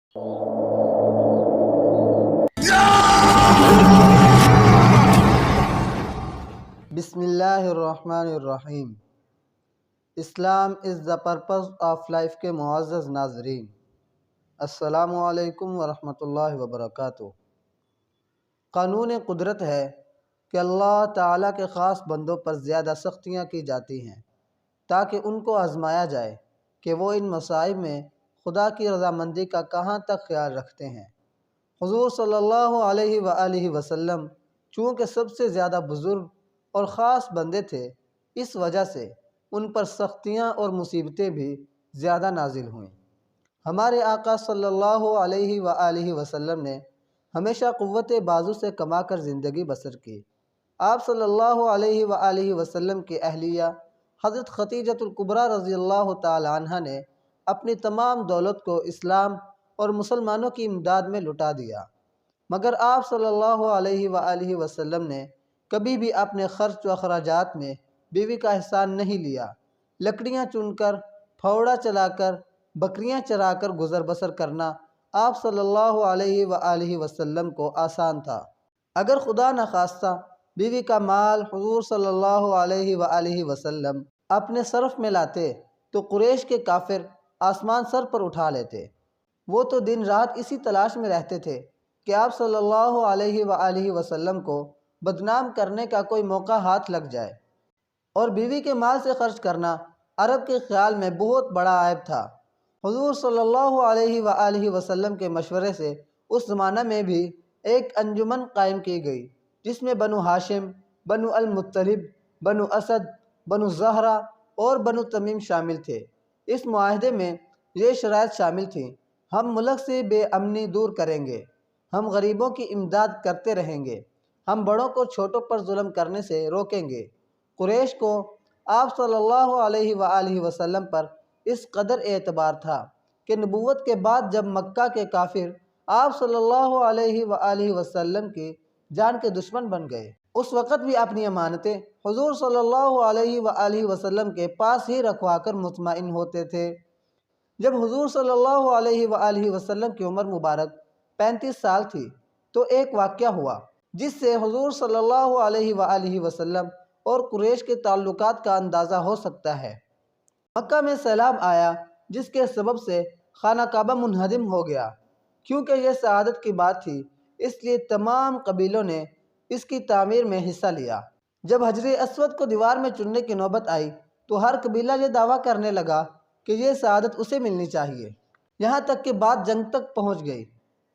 بسم اللہ الرحمن الرحیم۔ اسلام از دا پرپز آف لائف کے معزز ناظرین، السلام علیکم ورحمۃ اللہ وبرکاتہ۔ قانون قدرت ہے کہ اللہ تعالیٰ کے خاص بندوں پر زیادہ سختیاں کی جاتی ہیں تاکہ ان کو آزمایا جائے کہ وہ ان مصائب میں خدا کی رضامندی کا کہاں تک خیال رکھتے ہیں۔ حضور صلی اللہ علیہ وآلہ وسلم چونکہ سب سے زیادہ بزرگ اور خاص بندے تھے، اس وجہ سے ان پر سختیاں اور مصیبتیں بھی زیادہ نازل ہوئیں۔ ہمارے آقا صلی اللہ علیہ وآلہ وسلم نے ہمیشہ قوت بازو سے کما کر زندگی بسر کی۔ آپ صلی اللہ علیہ وآلہ وسلم کی اہلیہ حضرت خدیجۃ الکبریٰ رضی اللہ تعالی عنہ نے اپنی تمام دولت کو اسلام اور مسلمانوں کی امداد میں لٹا دیا، مگر آپ صلی اللہ علیہ وآلہ وسلم نے کبھی بھی اپنے خرچ و اخراجات میں بیوی کا احسان نہیں لیا۔ لکڑیاں چن کر، پھاوڑا چلا کر، بکریاں چرا کر گزر بسر کرنا آپ صلی اللہ علیہ وآلہ وسلم کو آسان تھا۔ اگر خدا نخواستہ بیوی کا مال حضور صلی اللہ علیہ وآلہ وسلم اپنے صرف میں لاتے تو قریش کے کافر آسمان سر پر اٹھا لیتے۔ وہ تو دن رات اسی تلاش میں رہتے تھے کہ آپ صلی اللہ علیہ وآلہ وسلم کو بدنام کرنے کا کوئی موقع ہاتھ لگ جائے، اور بیوی کے مال سے خرچ کرنا عرب کے خیال میں بہت بڑا عیب تھا۔ حضور صلی اللہ علیہ وآلہ وسلم کے مشورے سے اس زمانہ میں بھی ایک انجمن قائم کی گئی جس میں بنو ہاشم، بنو المطلب، بنو اسد، بنو زہرہ اور بنو تمیم شامل تھے۔ اس معاہدے میں یہ شرائط شامل تھیں: ہم ملک سے بے امنی دور کریں گے، ہم غریبوں کی امداد کرتے رہیں گے، ہم بڑوں کو چھوٹوں پر ظلم کرنے سے روکیں گے۔ قریش کو آپ صلی اللہ علیہ وآلہ وسلم پر اس قدر اعتبار تھا کہ نبوت کے بعد جب مکہ کے کافر آپ صلی اللہ علیہ وآلہ وسلم کی جان کے دشمن بن گئے، اس وقت بھی اپنی امانتیں حضور صلی اللہ علیہ وآلہ وسلم کے پاس ہی رکھوا کر مطمئن ہوتے تھے۔ جب حضور صلی اللہ علیہ وآلہ وسلم کی عمر مبارک 35 سال تھی تو ایک واقعہ ہوا جس سے حضور صلی اللہ علیہ وآلہ وسلم اور قریش کے تعلقات کا اندازہ ہو سکتا ہے۔ مکہ میں سیلاب آیا جس کے سبب سے خانہ کعبہ منہدم ہو گیا۔ کیونکہ یہ سعادت کی بات تھی، اس لیے تمام قبیلوں نے اس کی تعمیر میں حصہ لیا۔ جب حجر اسود کو دیوار میں چننے کی نوبت آئی تو ہر قبیلہ یہ دعویٰ کرنے لگا کہ یہ سعادت اسے ملنی چاہیے، یہاں تک کہ بات جنگ تک پہنچ گئی۔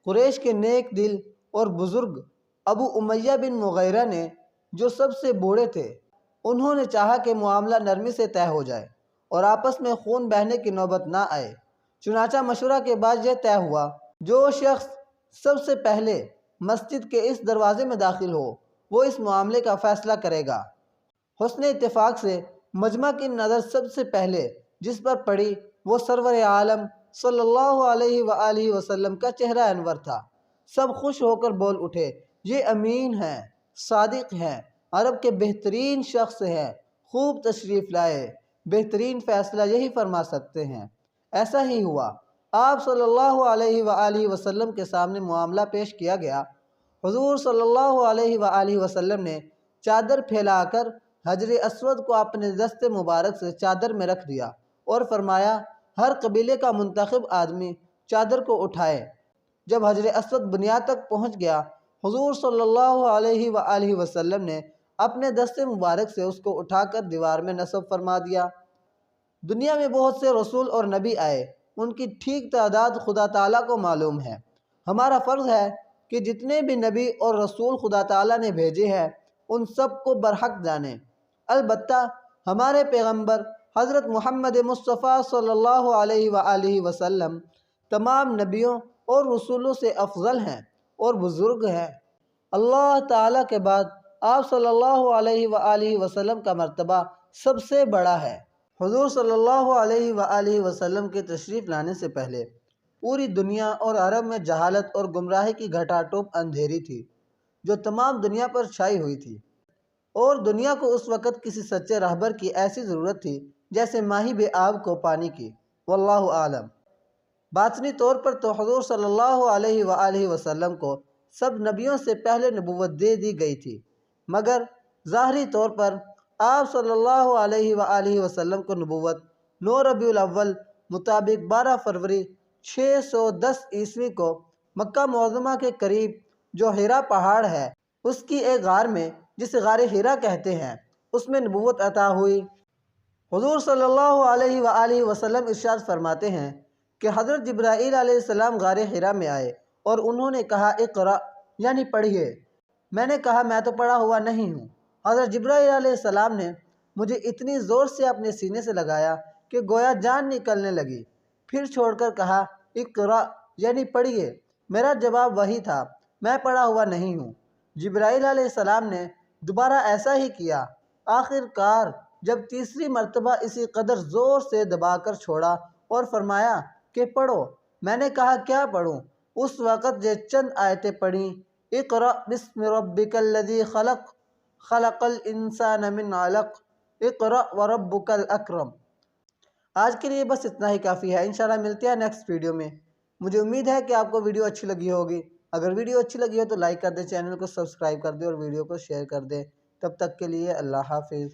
قریش کے نیک دل اور بزرگ ابو امیہ بن مغیرہ نے، جو سب سے بوڑھے تھے، انہوں نے چاہا کہ معاملہ نرمی سے طے ہو جائے اور آپس میں خون بہنے کی نوبت نہ آئے۔ چنانچہ مشورہ کے بعد یہ طے ہوا، جو شخص سب سے پہلے مسجد کے اس دروازے میں داخل ہو وہ اس معاملے کا فیصلہ کرے گا۔ حسن اتفاق سے مجمع کی نظر سب سے پہلے جس پر پڑی وہ سرور عالم صلی اللہ علیہ وآلہ وسلم کا چہرہ انور تھا۔ سب خوش ہو کر بول اٹھے، یہ امین ہیں، صادق ہیں، عرب کے بہترین شخص ہیں، خوب تشریف لائے، بہترین فیصلہ یہی فرما سکتے ہیں۔ ایسا ہی ہوا۔ آپ صلی اللہ علیہ وآلہ وسلم کے سامنے معاملہ پیش کیا گیا۔ حضور صلی اللہ علیہ وآلہ وسلم نے چادر پھیلا کر حجر اسود کو اپنے دست مبارک سے چادر میں رکھ دیا اور فرمایا، ہر قبیلے کا منتخب آدمی چادر کو اٹھائے۔ جب حجر اسود بنیاد تک پہنچ گیا، حضور صلی اللہ علیہ وآلہ وسلم نے اپنے دست مبارک سے اس کو اٹھا کر دیوار میں نصب فرما دیا۔ دنیا میں بہت سے رسول اور نبی آئے، ان کی ٹھیک تعداد خدا تعالیٰ کو معلوم ہے۔ ہمارا فرض ہے کہ جتنے بھی نبی اور رسول خدا تعالیٰ نے بھیجے ہیں ان سب کو برحق جانیں۔ البتہ ہمارے پیغمبر حضرت محمد مصطفیٰ صلی اللہ علیہ وآلہ وسلم تمام نبیوں اور رسولوں سے افضل ہیں اور بزرگ ہیں۔ اللہ تعالیٰ کے بعد آپ صلی اللہ علیہ وآلہ وسلم کا مرتبہ سب سے بڑا ہے۔ حضور صلی اللہ علیہ وآلہ وسلم کے تشریف لانے سے پہلے پوری دنیا اور عرب میں جہالت اور گمراہی کی گھٹا ٹوپ اندھیری تھی جو تمام دنیا پر چھائی ہوئی تھی، اور دنیا کو اس وقت کسی سچے راہبر کی ایسی ضرورت تھی جیسے ماہی بے آب کو پانی کی۔ واللہ عالم۔ باطنی طور پر تو حضور صلی اللہ علیہ وآلہ وسلم کو سب نبیوں سے پہلے نبوت دے دی گئی تھی، مگر ظاہری طور پر آپ صلی اللہ علیہ وآلہ وسلم کو نبوت 9 ربیع الاول مطابق 12 فروری 610 عیسوی کو مکہ معظمہ کے قریب جو حرا پہاڑ ہے اس کی ایک غار میں، جسے غار حرا کہتے ہیں، اس میں نبوت عطا ہوئی۔ حضور صلی اللہ علیہ وآلہ وسلم ارشاد فرماتے ہیں کہ حضرت جبرائیل علیہ السلام غار حرا میں آئے اور انہوں نے کہا اقرأ، یعنی پڑھیے۔ میں نے کہا میں تو پڑھا ہوا نہیں ہوں۔ حضرت جبرائیل علیہ السلام نے مجھے اتنی زور سے اپنے سینے سے لگایا کہ گویا جان نکلنے لگی، پھر چھوڑ کر کہا اقرأ، یعنی پڑھیے۔ میرا جواب وہی تھا، میں پڑھا ہوا نہیں ہوں۔ جبرائیل علیہ السلام نے دوبارہ ایسا ہی کیا۔ آخر کار جب تیسری مرتبہ اسی قدر زور سے دبا کر چھوڑا اور فرمایا کہ پڑھو، میں نے کہا کیا پڑھوں؟ اس وقت یہ چند آیتیں پڑھیں، اقرأ بسم ربک الذی خلق، خلق الانسان من علق، اقرأ وربک الاکرم۔ آج کے لیے بس اتنا ہی کافی ہے، انشاءاللہ ملتے ہیں نیکسٹ ویڈیو میں۔ مجھے امید ہے کہ آپ کو ویڈیو اچھی لگی ہوگی۔ اگر ویڈیو اچھی لگی ہو تو لائک کر دیں، چینل کو سبسکرائب کر دیں اور ویڈیو کو شیئر کر دیں۔ تب تک کے لیے اللہ حافظ۔